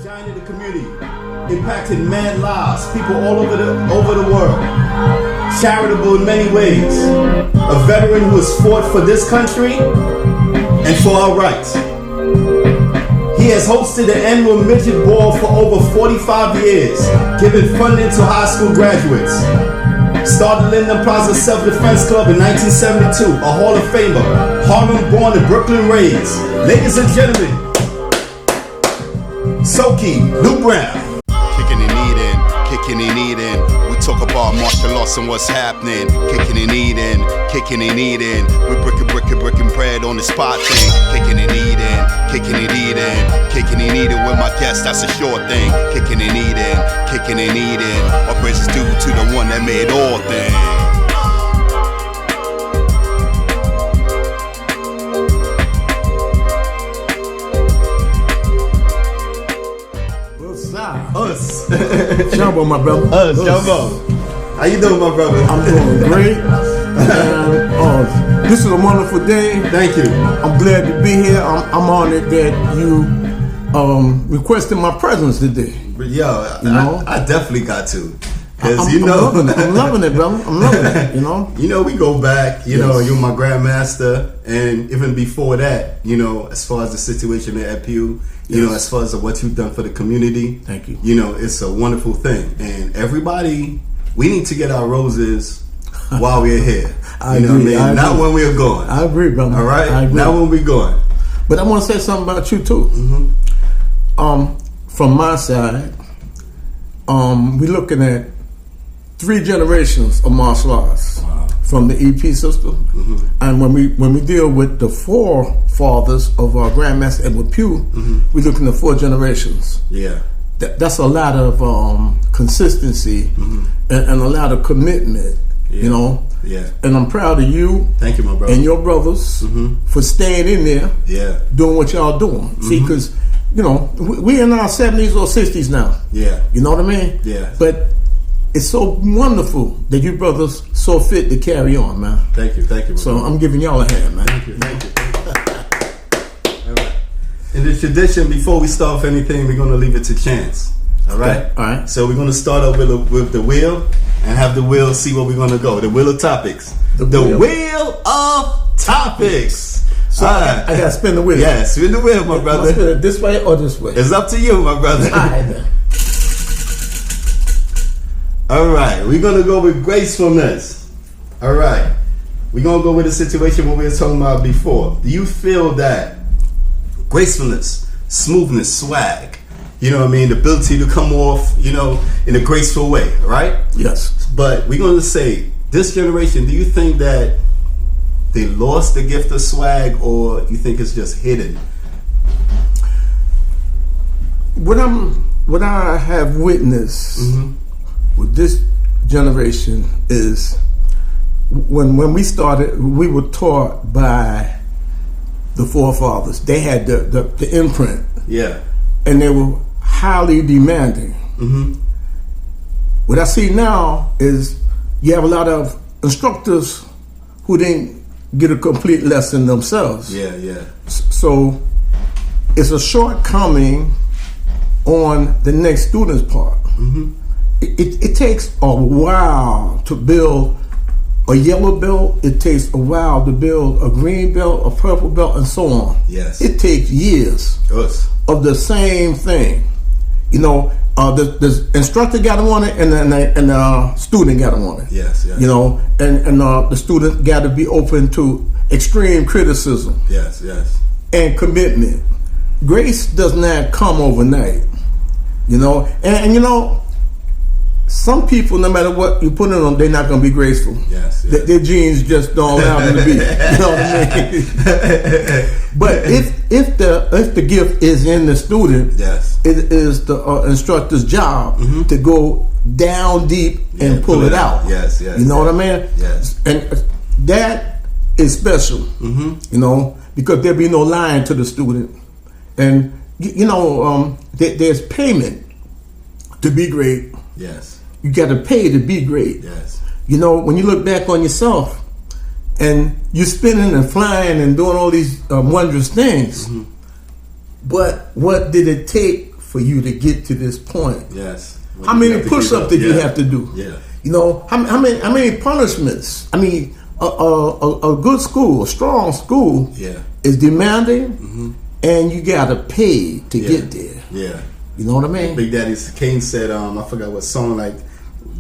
giant in the community, impacting mad lives, people all over the world. Charitable in many ways. A veteran who has fought for this country and for our rights. He has hosted the Annual Midgets Ball for over 45 years, giving funding to high school graduates. Started Linden Plaza Self-Defense Club in 1972, a Hall of Famer, Harlem born and Brooklyn raised. Ladies and gentlemen, Soke Lou Brown. Kicking and eating. We talk about martial arts and what's happening. Kicking and eating. We bricking bread on the spot thing. Kicking and eating. With my guests, that's a sure thing. Kicking and eating. Our praises due to the one that made all things. Us. Jumbo, my brother. Us, Jumbo. How you doing, my brother? I'm doing great. And, this is a wonderful day. Thank you. I'm glad to be here. I'm honored that you requested my presence today. But yo, I definitely got to. Cause I'm loving it, brother. I'm loving it, you know. You know, we go back, you Yes. know, you're my grandmaster, and even before that, you know, as far as the situation at Pough, you know, as far as what you've done for the community. Thank you. You know, it's a wonderful thing. And everybody, we need to get our roses while we're here. I you know agree, what I mean? I Not agree. when we're gone. I agree, brother. All right? I agree. Not when we're gone. But I want to say something about you too. From my side, we're looking at 3 generations of martial arts. Wow. From the EP system, and when we deal with the forefathers of our Grandmaster Edward Pough, we're looking at 4 generations. Yeah. That's a lot of consistency and a lot of commitment, Yeah. you know. Yeah. And I'm proud of you. Thank you, my brother. And your brothers for staying in there, Yeah. doing what y'all doing. See, because you know we in our 70s or 60s now. Yeah. You know what I mean? Yeah. But it's so wonderful that you brothers so fit to carry on, man. Thank you. My So brother. I'm giving y'all a hand, man. Thank you. All right. In the tradition, before we start off anything, we're going to leave it to chance. All right? Okay, all right. So we're going to start off with the wheel and have the wheel see where we're going to go. The wheel of topics. The wheel of topics. So all right. I got to spin the wheel. Yeah, spin the wheel, my Am I brother. spin it this way or this way? It's up to you, my brother. All right, then. All right, we're going to go with gracefulness. All right. We're going to go with the situation what we were talking about before. Do you feel that gracefulness, smoothness, swag, you know what I mean, the ability to come off, you know, in a graceful way, right? Yes. But we're going to say, this generation, do you think that they lost the gift of swag, or you think it's just hidden? What I have witnessed with this generation is when we started, we were taught by the forefathers. They had the imprint, Yeah. and they were highly demanding. What I see now is you have a lot of instructors who didn't get a complete lesson themselves. Yeah, yeah. So it's a shortcoming on the next student's part. It takes a while to build a yellow belt. It takes a while to build a green belt, a purple belt, and so on. Yes. It takes years Us. of the same thing. You know, the instructor got to want it, and the student got to want it. Yes, yes. You know, and the student got to be open to extreme criticism Yes, yes. and commitment. Grace does not come overnight. You know, and you know, some people, no matter what you put in them, they're not going to be graceful. Yes, yes. Their genes just don't allow them to be. You know what I mean? But if the gift is in the student, Yes. it is the instructor's job to go down deep and pull it out. Yes, yes. You know what I mean? Yes. And that is special. You know, because there'll be no lying to the student, and you know, there's payment to be great. Yes. You got to pay to be great. Yes. You know, when you look back on yourself and you're spinning and flying and doing all these wondrous things, but what did it take for you to get to this point. Yes. How many push-ups did you have to do? Yeah. You know, how many punishments? I mean, a good school, a strong school, is demanding, and you got to pay to get there. Yeah. You know what I mean? Big Daddy Kane said, I forgot what song like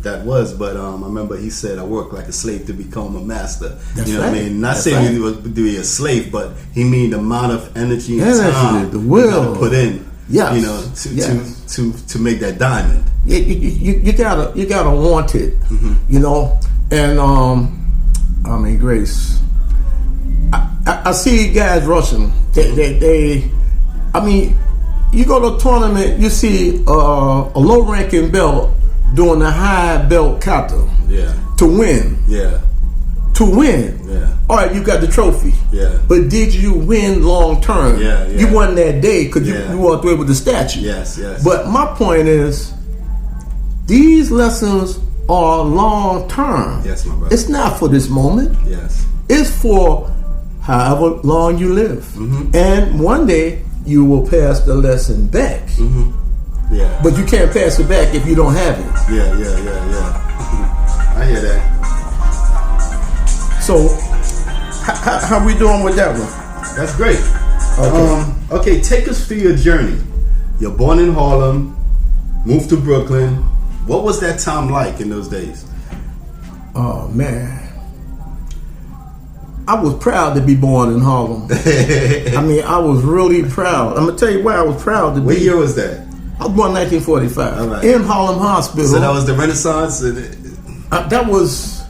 that was, but I remember he said, I work like a slave to become a master. That's you know right. what I mean? Not That's saying right. he was to be a slave, but he mean the amount of energy and time the will you gotta put in. Yes. You know, to make that diamond. You gotta want it. You know, and I mean, Grace, I see guys rushing. They I mean, you go to a tournament, you see a low-ranking belt doing a high belt kata to win. To win. All right, you got the trophy. But did you win long term? You won that day because you walked away with the statue. Yes. But my point is, these lessons are long term. Yes, my brother. It's not for this moment. Yes. It's for however long you live. And one day you will pass the lesson back. Yeah. But you can't pass it back if you don't have it. Yeah. I hear that. So, how we doing with that one? That's great. Okay. Okay, take us through your journey. You're born in Harlem, moved to Brooklyn. What was that time like in those days? Oh, man. I was proud to be born in Harlem. I mean, I was really proud. I'm going to tell you why I was proud to be. What year was that? I was born in 1945 All right. in Harlem Hospital. So that was the Renaissance? That was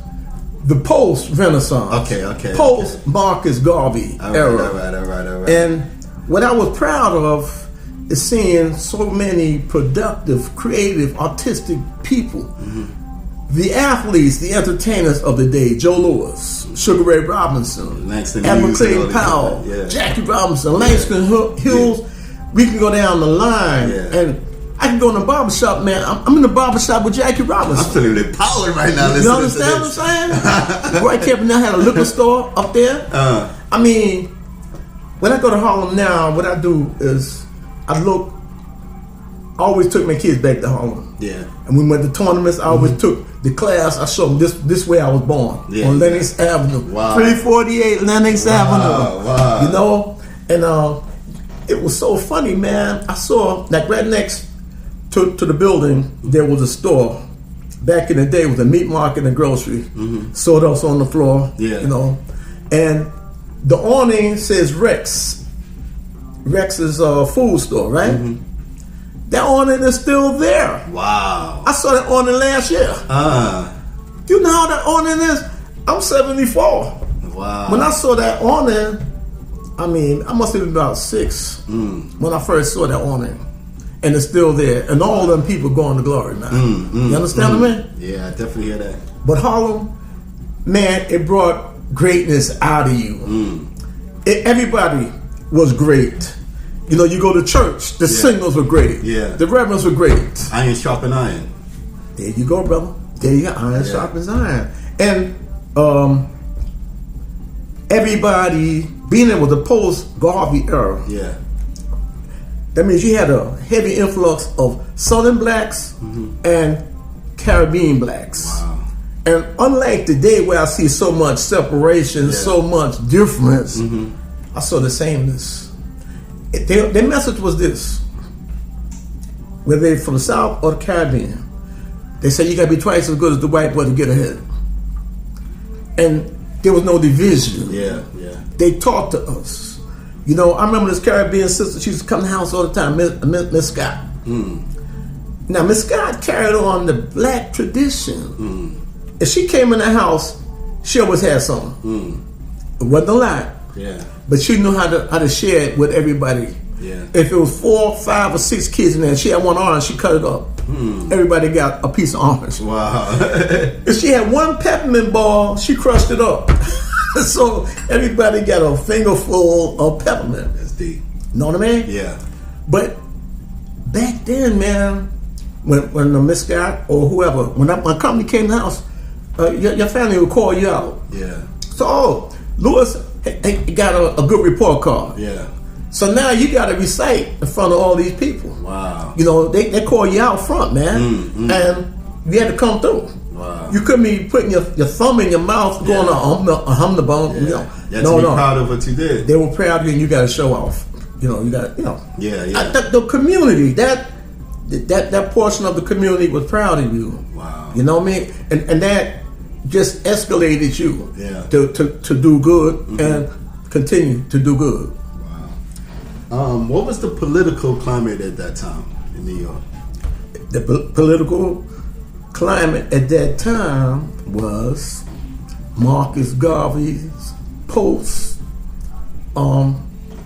the post-Renaissance. Okay. Post-Marcus Garvey era. All right. And what I was proud of is seeing so many productive, creative, artistic people. The athletes, the entertainers of the day, Joe Lewis, Sugar Ray Robinson, Edward Pough, Jackie Robinson, Langston Hughes. We can go down the line, and I can go in the barbershop, man. I'm in the barbershop with Jackie Robinson. I'm feeling the power right now. You understand what I'm saying? Roy Kevin now had a liquor store up there. I mean, when I go to Harlem now, what I do is I always took my kids back to Harlem. And we went to tournaments. I always took the class. I showed them this way I was born on Lenox Avenue, 348 Lenox Avenue. Wow. You know, and it was so funny, man. I saw like right next to the building there was a store. Back in the day, it was a meat market and a grocery. Sold us on the floor. You know, and the awning says Rex. Rex is a food store, right? That awning is still there. Wow. I saw that awning last year. You know how that awning is? I'm 74. Wow. When I saw that awning, I mean, I must have been about 6 when I first saw that awning. And it's still there. And all them people going to glory now. You understand what I mean? Yeah, I definitely hear that. But Harlem, man, it brought greatness out of you. Everybody was great. You know, you go to church, the singers were great. The reverends were great. Iron sharpen iron. There you go, brother. There you go. Iron sharpens iron. And everybody being there was the post-Garvey era. That means you had a heavy influx of Southern blacks and Caribbean blacks. And unlike today where I see so much separation, so much difference, I saw the sameness. Their message was this: whether they're from the South or the Caribbean, they said you got to be twice as good as the white boy to get ahead. And there was no division. They taught to us. You know, I remember this Caribbean sister. She used to come to the house all the time, Miss Scott. Now, Miss Scott carried on the black tradition. If she came in the house, she always had something. It wasn't a lot. But she knew how to share it with everybody. If it was 4, 5, or 6 kids in there, she had one orange, she cut it up. Everybody got a piece of orange. If she had one peppermint ball, she crushed it up. So everybody got a finger full of peppermint. That's deep. Know what I mean? But back then, man, when the Miss Scott or whoever, when my company came to the house, your family would call you out. So, Lewis got a good report card. So now you got to recite in front of all these people. Wow. You know, they call you out front, man, and you had to come through. Wow. You couldn't be putting your thumb in your mouth, going a hum the bone. You know, You had to be proud of what you did. They were proud of you, and you got to show off. You know, you got, you know. Yeah, yeah. The community, that portion of the community was proud of you. Wow. You know what I mean? And that just escalated you to do good and continue to do good. What was the political climate at that time in New York? The political climate at that time was Marcus Garvey's post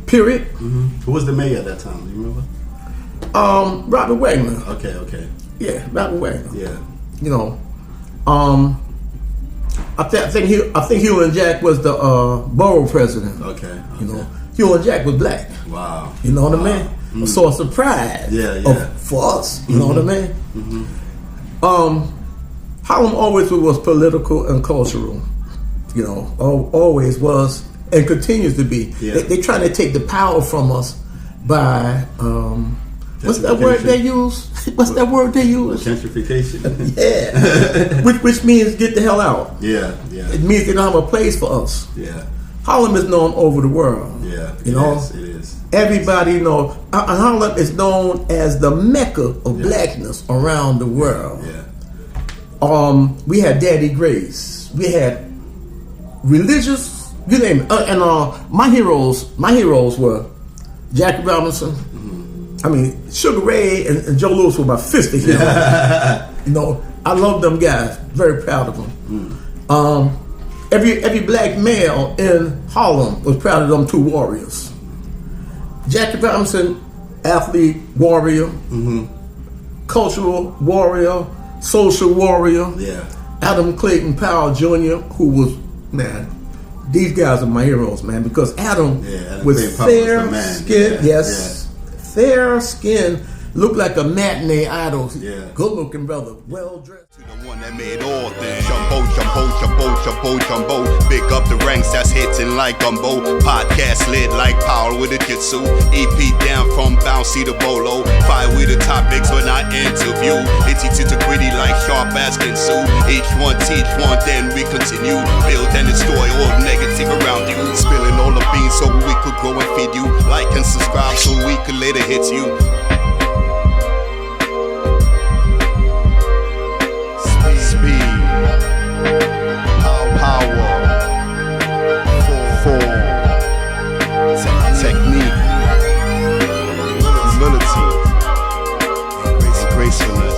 period. Who was the mayor at that time? Do you remember? Robert Wagner. Okay. Yeah, Robert Wagner. Yeah. You know, I think Hewlett Jack was the borough president. Okay. You know, Hewlett Jack was black. Wow. You know what I mean? A source of pride. For us. You know what I mean? Harlem always was political and cultural. You know, always was and continues to be. Yeah. They trying to take the power from us by what's that word they use? What's that word they use? Gentrification. Yeah. which means get the hell out. Yeah. It means they don't have a place for us. Yeah. Harlem is known over the world. Yeah. You know? It is. Everybody know Harlem is known as the Mecca of blackness around the world. Yeah. We had Daddy Grace. We had religious, you name it. And my heroes were Jackie Robinson. I mean, Sugar Ray and Joe Louis were my fist of heroes. You know, I love them guys. Very proud of them. Every black male in Harlem was proud of them two warriors. Jackie Robinson, athlete, warrior, cultural warrior, social warrior. Yeah. Adam Clayton Powell Jr., who was, man, these guys are my heroes, man, because Adam was fair skin, fair skin, looked like a matinee idol. Yeah. Good looking brother, well dressed. The one that made all things. Jumbo. Big up the ranks that's hitting like gumbo. Podcast lit like Powell with a jitsu. EP down from bouncy to bolo. Five with the topics when I interview. It's easy to gritty like sharp as Kinsu. Each one teach one, then we continue. Build and destroy all negative around you. Spilling all the beans so we could grow and feed you. Like and subscribe so we could later hit you. Power, form, technique, humility, and gracefulness.